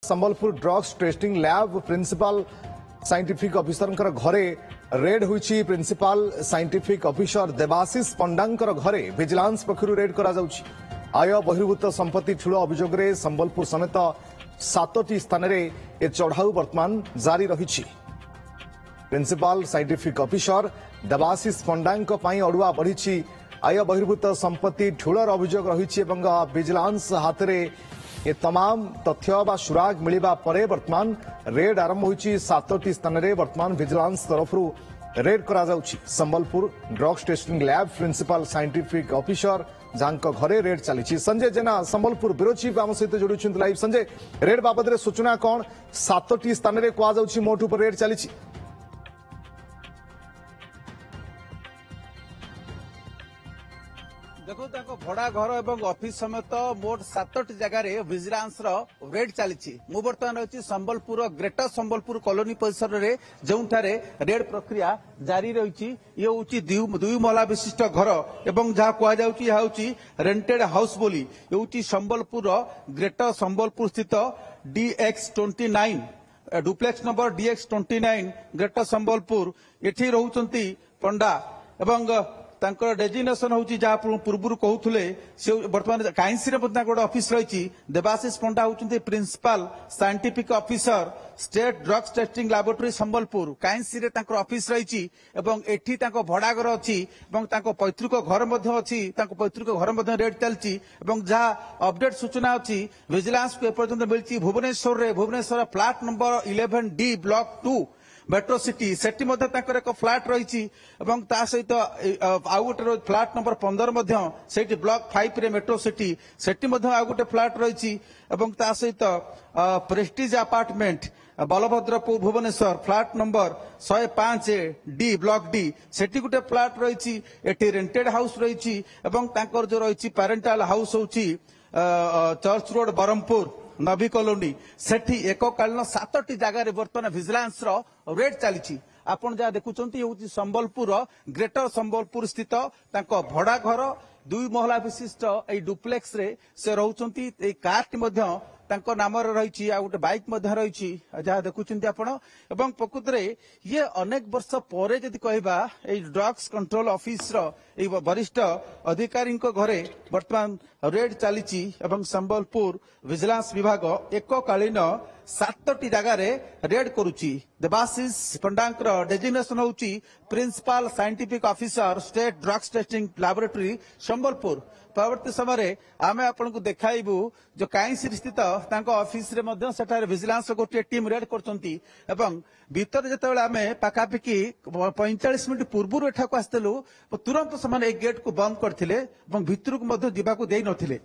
Sambalpur drugs testing lab principal scientific officer घरे raid हुई principal scientific officer Debashish Pandankar घरे vigilance पक्षर red करा आय बहिर्भूत संपत्ति ठूल अभियोग में संबलपुर समेत 7टी स्थान में चढ़ाऊ वर्तमान जारी रही। प्रिंसिपल साइंटिफिक ऑफिसर देवाशीष पंडांक अड़ुआ बढ़ी आय बहिर्भूत संपत्ति ठूलर अभियोग रही विजिलेंस हाथ में ये तमाम तथ्य व सुराग मिलवा परे वर्तमान रेड आरंभ होती 7टी स्थान में वर्तमान विजिलेंस तरफ रेड करा Sambalpur drugs testing lab principal scientific officer जहां घरे रेड चली। संजय जेना संबलपुर ब्यूरो चीफ आम सहित जोड़ी लाइव। संजय, रेड बाबद सूचना कौन? 7टी स्थान में कहुच्छी मोट उपर रेड चली। देखो भड़ा घर और ऑफिस समेत मोट 7टी जगह विजिलेंस रेड चली। मु बर्तमान अच्छी संबलपुर ग्रेटर संबलपुर कॉलोनी परिसर में जो रेड प्रक्रिया जारी रही। ये हूँ दुई महला विशिष्ट घर एवं जहाँ कहुच्छी रेंटेड हाउस बोली। ये हूँ संबलपुर ग्रेटर संबलपुर स्थित DX29 duplex number DX29 greater Sambalpur एठी रहउचंती पंडा एवं तांकर डेजिग्नेशन होची जहाँ पूर्व कहूले से बर्तमान काइंसी गोटे ऑफिस रही। देवाशीष पंडा होती principal scientific officer state drugs testing laboratory Sambalpur काइंसी ऑफिस रही। एठी भड़ा घर अच्छी पैतृक घर अच्छी पैतृक घर रेड चलती। जहाँ अपडेट सूचना अच्छी विजिलेंस को एपर्यंत मिली Bhubaneswar flat number 11D block 2 metro city सेठी एक फ्लैट रही। सहित आउ गोटे फ्लैट नंबर 15 ब्लॉक 5 रे मेट्रो सिटी सेठी आउ गोटे फ्लैट रही। सहित prestige apartment Balabhadrapur Bhubaneswar flat number 105D block D सेठी गोटे फ्लैट रही। एटी रेंटेड हाउस रही। जो रही पेरेंटाल हाउस होची चर्च रोड बरहमपुर नवी कॉलोनी सेठी एककालीन 7टी जगह बर्तमान विजिलेंस रेड चली। आपण जहाँ देखुंत ये संबलपुर ग्रेटर संबलपुर स्थित भड़ा घर 2 महला विशिष्ट ये डुप्लेक्स रे से रोचंती। कार नाम रही गोटे बाइक रही जहाँ देखुंत आपण। प्रकृत में ये अनेक वर्ष पर जदि कहबा ड्रग्स कंट्रोल ऑफिस वरिष्ठ अधिकारी घरे वर्तमान रेड चली। संबलपुर विजिलेंस विभाग एककालीन 7टी जगह रेड करुच्ची। देवाशीष पंडांकर डेजिग्नेशन होची principal scientific officer state drugs testing laboratory Sambalpur. परवर्ती समय आम आपको देखाइबू जो काइंसी स्थित ऑफिस विजिलेंस गोटे टीम रेड कर जिते आम पाखापाखि 45 मिनिट पूर्व एठाक आसलु तुरंत से गेट को बंद करते भितर को जावाक दे नथिले।